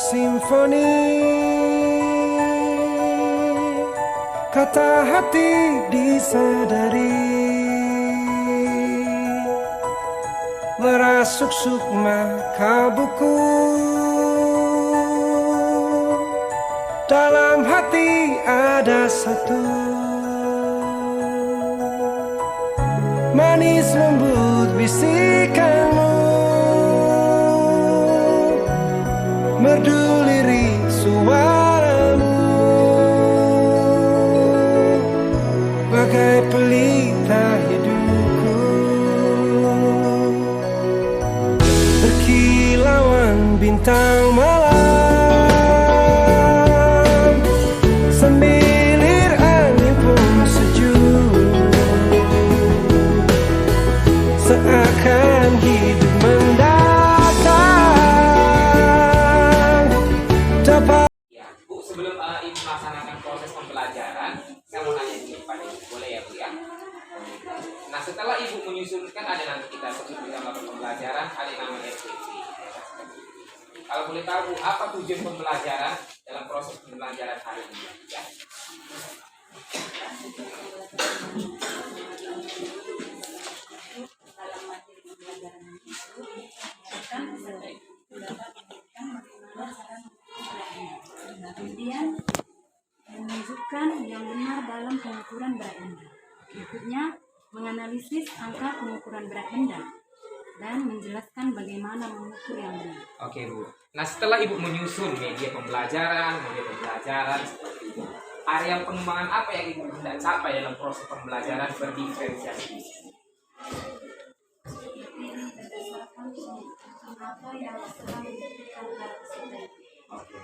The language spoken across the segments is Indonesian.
simfoni, kata hati disadari, merasuk sukma kalbuku. Dalam hati ada satu, manis lembut bisikanmu, merdu lirik suaramu, bagai pelita hidupku, berkilauan bintang malam, semilir angin pun sejuk, seakan hidup mendatang. Ya, Bu, sebelum Ibu melaksanakan proses pembelajaran, saya mau nanya dulu pada Ibu, boleh ya Bu ya? Nah, setelah Ibu menyusunkan ada nanti kita sebut di dalam pembelajaran, ada nama SPP. Kalau boleh tahu Bu, apa tujuan pembelajaran dalam proses pembelajaran hari ini? Ya. Dalam materi pembelajaran itu akan dapat memberikan bagaimana cara mengukur. Kemudian menunjukkan yang benar dalam pengukuran berat benda. Berikutnya menganalisis angka pengukuran berat benda dan menjelaskan bagaimana mengukur yang benar. Oke Bu. Nah, setelah Ibu menyusun media pembelajaran seperti itu, area pengembangan apa yang Ibu hendak capai dalam proses pembelajaran berdiferensiasi? Berdasarkan apa yang telah diberikan pada peserta. Oke.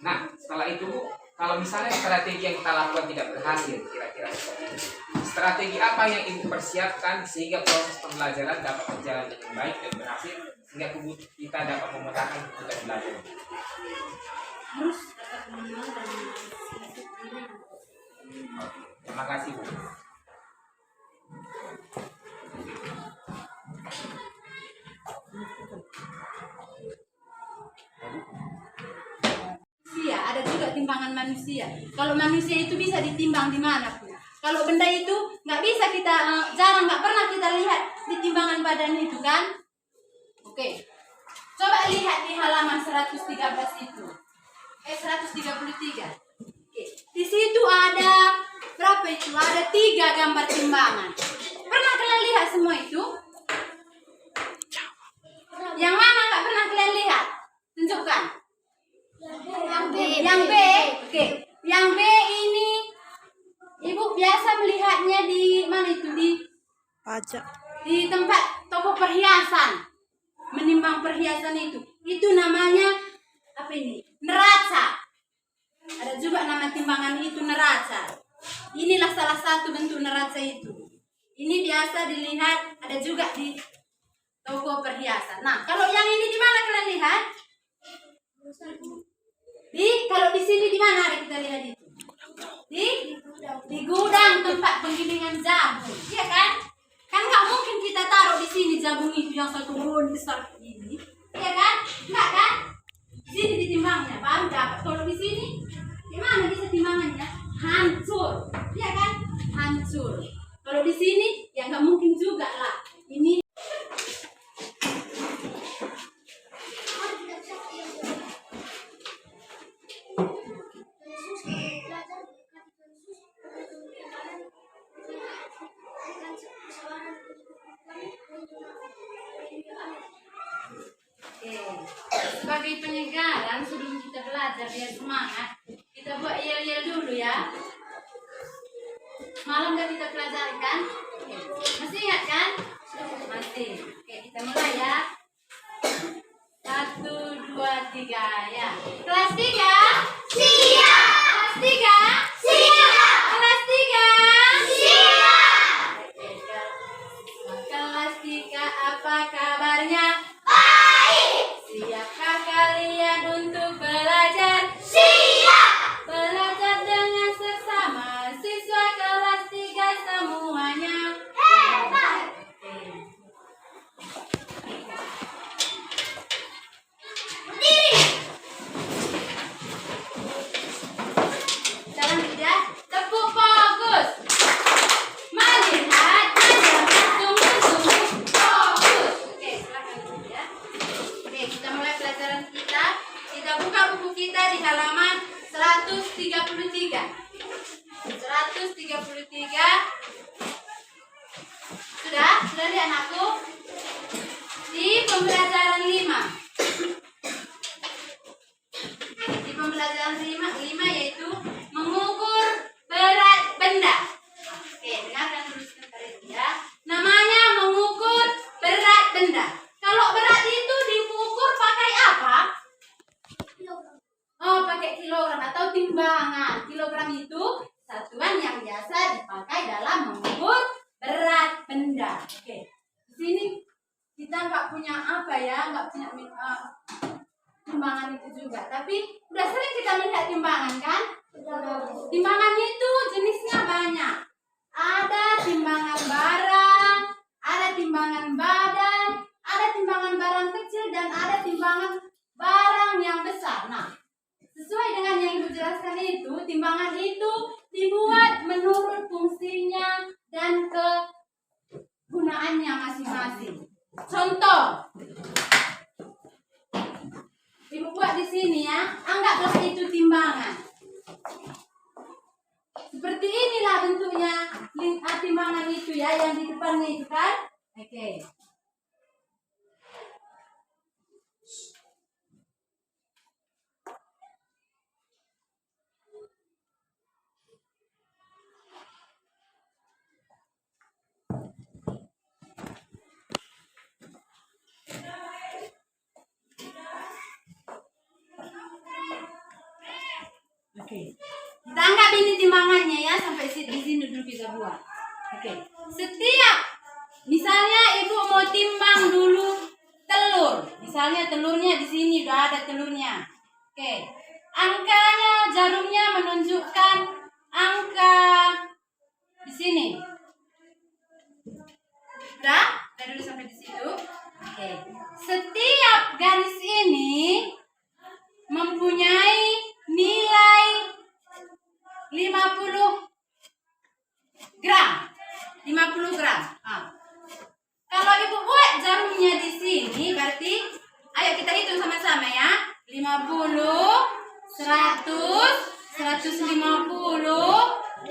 Nah, setelah itu, kalau misalnya strategi yang kita lakukan tidak berhasil, kira-kira seperti itu, strategi apa yang Ibu persiapkan sehingga proses pembelajaran dapat berjalan dengan baik dan berhasil, sehingga kita dapat memetakan kebutuhan belajar? Harus dapat mengenal dan menganalisis diri. Oke. Terima kasih Bu. Ada juga timbangan manusia. Kalau manusia itu bisa ditimbang di mana pun. Kalau benda itu nggak bisa kita, nggak pernah kita lihat di timbangan badan itu kan. Oke, coba lihat di halaman 113 itu. 133. Oke. Di situ ada berapa itu? Ada 3 gambar timbangan. Pernah kalian lihat semua itu? Yang mana nggak pernah kalian lihat? Tunjukkan. Yang B. Oke. Yang B ini Ibu biasa melihatnya di mana itu? Di pajak, di tempat toko perhiasan. Menimbang perhiasan itu namanya apa ini? Neraca. Ada juga nama timbangan itu neraca. Inilah salah satu bentuk neraca itu. Ini biasa dilihat ada juga di toko perhiasan. Nah, kalau yang ini di mana kalian lihat? Kalau di sini di mana ada kita lihat itu? Di gudang tempat penggilingan jagung, iya kan? Kan nggak mungkin kita taruh di sini jagung itu yang satu ruang besar ini, iya kan? Nggak kan? Di sini ditimbangnya baru dapat. Kalau di sini, gimana bisa timbangannya? Hancur, iya kan? Hancur. Kalau di sini, ya nggak mungkin juga lah. Ini sebagai penyegaran sebelum kita belajar biar semangat, kita buat yel-yel dulu ya. Malam udah kita pelajari kan? Masih ingat kan? Masih. Oke, kita mulai ya. 1, 2, 3 ya. Kelas 3? Siap. Kelas 3? Siap. Kelas 3? Siap. Kelas 3 apa kabarnya? Siapkah kalian untuk belajar? Siap! Belajar dengan sesama siswa kelas 3 semuanya. Hebat! Berdiri! kembali anakku. Di pembelajaran 5. Di pembelajaran 5 yaitu mengukur berat benda. Oke, dengarkan dulu sebentar ya. Namanya mengukur berat benda. Kalau berat itu diukur pakai apa? Oh, pakai kilogram atau timbangan. Kilogram itu satuan yang biasa dipakai dalam mengukur berat benda. Oke, di sini kita nggak punya apa ya, nggak punya timbangan itu juga. Tapi udah sering kita melihat timbangan kan? Timbangan itu jenisnya banyak. Ada timbangan barang, ada timbangan badan, ada timbangan barang kecil, dan ada timbangan barang yang besar. Nah, sesuai dengan yang Ibu jelaskan itu, timbangan itu dibuat menurut fungsinya dan kegunaannya masing-masing. Contoh, Ibu buat di sini ya, anggaplah itu timbangan. Seperti inilah bentuknya timbangan itu ya, yang di depannya itu kan. Oke. Oke. Kita anggap ini timbangannya ya, sampai di sini dulu kita buat. Oke. Setiap misalnya Ibu mau timbang dulu telur. Misalnya telurnya di sini udah ada telurnya. Oke. Angkanya, jarumnya menunjukkan angka di sini. Udah dulu sampai di situ. Oke. Setiap garis ini mempunyai nilai 50 gram. 50 gram. Kalau Ibu buat jarumnya di sini, berarti ayo kita hitung sama-sama ya. 50, 100, 150,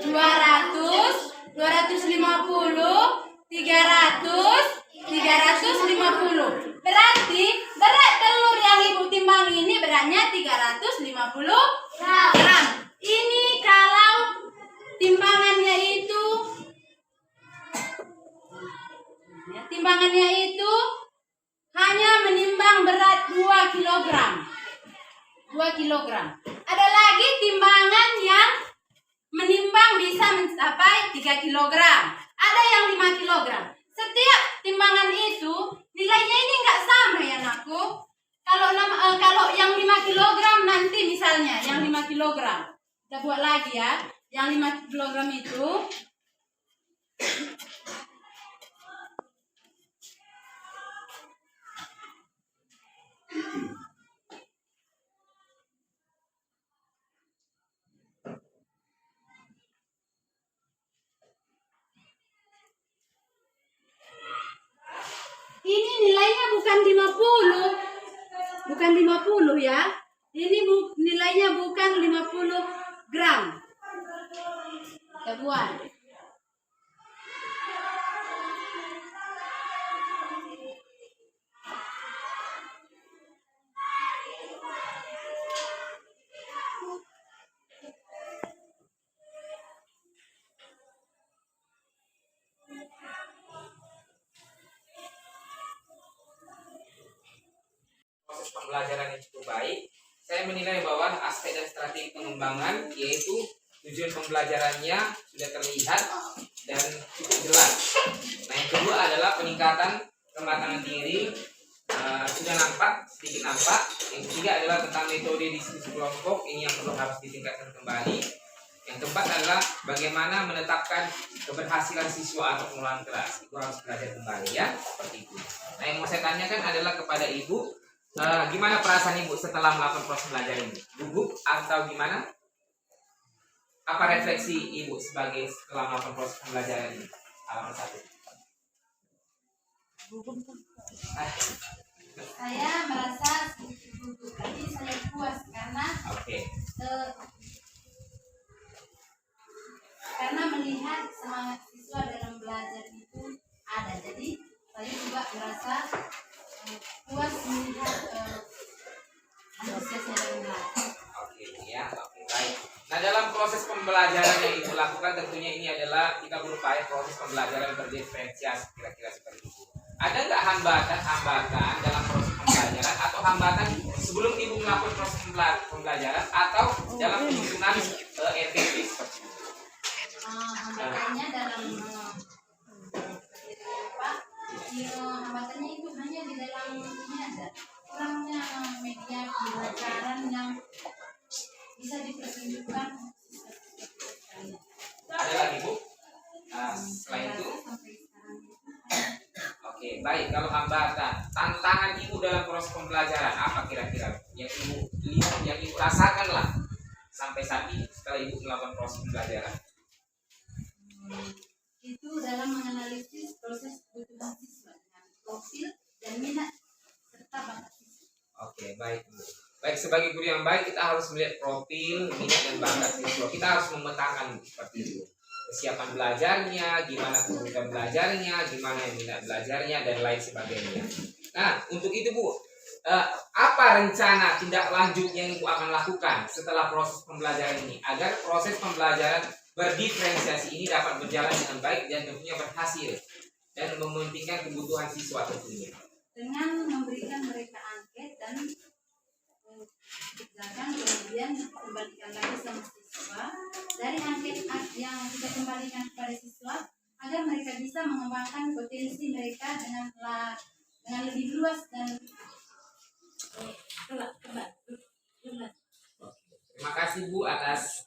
200, 250, 300, 350. Berarti berat telur yang Ibu timbang ini beratnya 350 gram. Ini kalau timbangannya itu hanya menimbang berat 2 kg. 2 kg. Ada lagi timbangan yang menimbang bisa mencapai 3 kg. Ada yang 5 kg. Setiap timbangan itu nilainya ini enggak sama ya anakku. Kalau yang 5 kg nanti misalnya yang 5 kg. Kita buat lagi ya. Yang 5 kg itu ini nilainya bukan 50. Bukan 50 ya. Ini nilainya bukan 50 gram. Kita buat. Proses pembelajaran yang cukup baik. Saya menilai bahwa aspek dan strategi pengembangan, yaitu tujuan pembelajarannya sudah terlihat dan cukup jelas. Nah, yang kedua adalah peningkatan kematangan diri, sudah sedikit nampak. Yang ketiga adalah tentang metode diskusi kelompok, ini yang perlu harus ditingkatkan kembali. Yang keempat adalah bagaimana menetapkan keberhasilan siswa atau pengelolaan kelas. Ibu harus belajar kembali ya, seperti itu. Nah, yang mau saya tanyakan adalah kepada Ibu, gimana perasaan Ibu setelah melakukan proses belajar ini? Gugup atau gimana? Apa refleksi Ibu setelah melakukan proses pembelajaran ini? Halaman 1. Saya merasa gugup, tapi saya puas karena karena melihat semangat siswa dalam belajar itu ada. Jadi saya juga merasa puas melihat antusiasnya dalam belajar. Oke, ya, oke, baik. Nah, dalam proses pembelajaran yang Ibu lakukan tentunya ini adalah kita berupaya proses pembelajaran berdiferensiasi kira-kira seperti itu. Ada nggak hambatan-hambatan dalam proses pembelajaran atau hambatan sebelum Ibu melakukan proses pembelajaran atau dalam penyusunan RTP seperti itu? Hambatannya dalam hambatannya itu hanya di dalam ini ada kurangnya media pembelajaran yang bisa dipertunjukkan. Ada lagi Bu? Selain itu? Oke, baik. Kalau hambatan, tantangan Ibu dalam proses pembelajaran apa kira-kira yang Ibu lihat, yang Ibu rasakan lah sampai saat ini setelah Ibu melakukan proses pembelajaran? Itu dalam menganalisis proses kebutuhan siswa dengan profil dan minat serta bakat siswa. Oke, baik Bu. Baik, sebagai guru yang baik kita harus melihat profil, minat dan bakat siswa. Kita harus memetakan seperti itu. Kesiapan belajarnya, gimana kebutuhan belajarnya, gimana yang minat belajarnya dan lain sebagainya. Nah, untuk itu Bu, apa rencana tindak lanjut yang Ibu akan lakukan setelah proses pembelajaran ini agar proses pembelajaran berdiferensiasi ini dapat berjalan dengan baik dan tentunya berhasil dan mementingkan kebutuhan siswa tentunya? Dengan memberikan mereka angket dan kerjakan, kemudian kembalikan lagi sama siswa. Dari angket yang kita kembalikan kepada siswa agar mereka bisa mengembangkan potensi mereka dengan lebih luas dan luas. Terima kasih Bu atas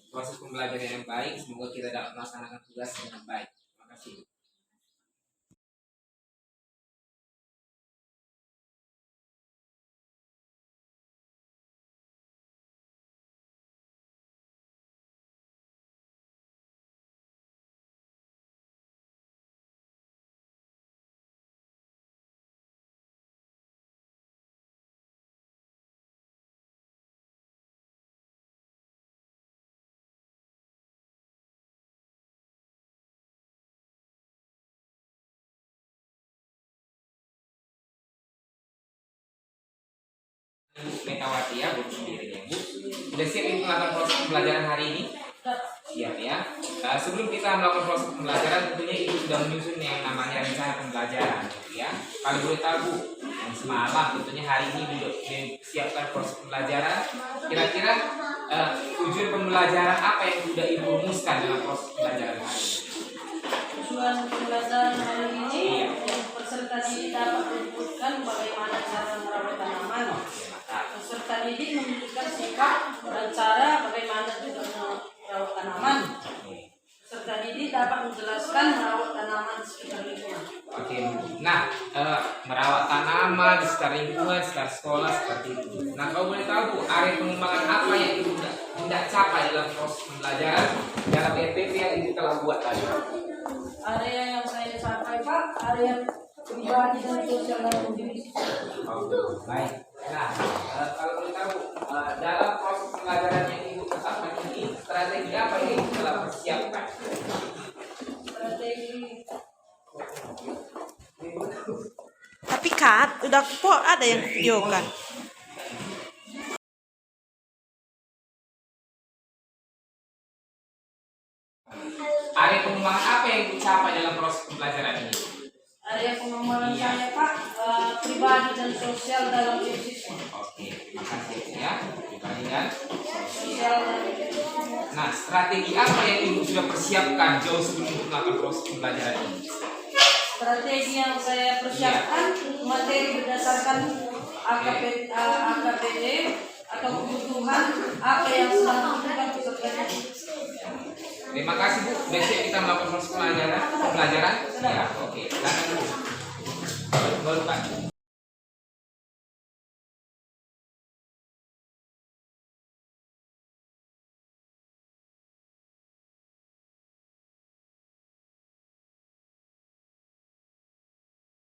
proses pembelajaran yang baik. Semoga kita dapat melaksanakan tugas dengan baik. Terima kasih Bu. Metawati ya Bu sendiri ya Bu. Sudah siap Ibu melakukan proses pembelajaran hari ini? Siap ya. Sebelum kita melakukan proses pembelajaran tentunya Ibu sudah menyusun yang namanya rencana pembelajaran ya. Kalau boleh tahu Bu, yang semalam tentunya hari ini Bu siapkan proses pembelajaran. Kira-kira tujuan pembelajaran apa yang sudah Ibu rumuskan dalam proses pembelajaran hari ini? Tujuan pembelajaran hari ini peserta didik dapat menyebutkan bagaimana cara merawat tanaman. Peserta didik menunjukkan sikap dan cara bagaimana juga merawat tanaman. Peserta didik dapat menjelaskan merawat tanaman di sekitar lingkungan. Oke, nah merawat tanaman di sekitar lingkungan, sekitar sekolah seperti itu. Nah, kalau boleh tahu Bu, area pengembangan apa yang Ibu tidak capai dalam proses pembelajaran dalam RPP yang Ibu telah buat tadi? Area yang saya capai Pak, area pribadi dan sosial dalam diri. Baik. Nah, kalau boleh tahu dalam proses pembelajaran yang Ibu tetapkan ini strategi apa yang Ibu telah persiapkan? Strategi Tapi Kat, udah kok ada yang video kan? Area pengembangan apa yang Ibu capai dalam proses pembelajaran ini? area pengembangan saya Pak, pribadi dan sosial dalam diri siswa. Oke, terima kasih ya. Pribadi dan Sosial dan nah, strategi apa yang Ibu sudah persiapkan jauh sebelum melakukan proses pembelajaran ini? strategi yang saya persiapkan materi berdasarkan AKPD atau kebutuhan apa yang sedang dibutuhkan peserta didik. Terima kasih Bu. Besok kita melakukan proses pembelajaran. Ya, oke. Silakan Bu. Baru Pak.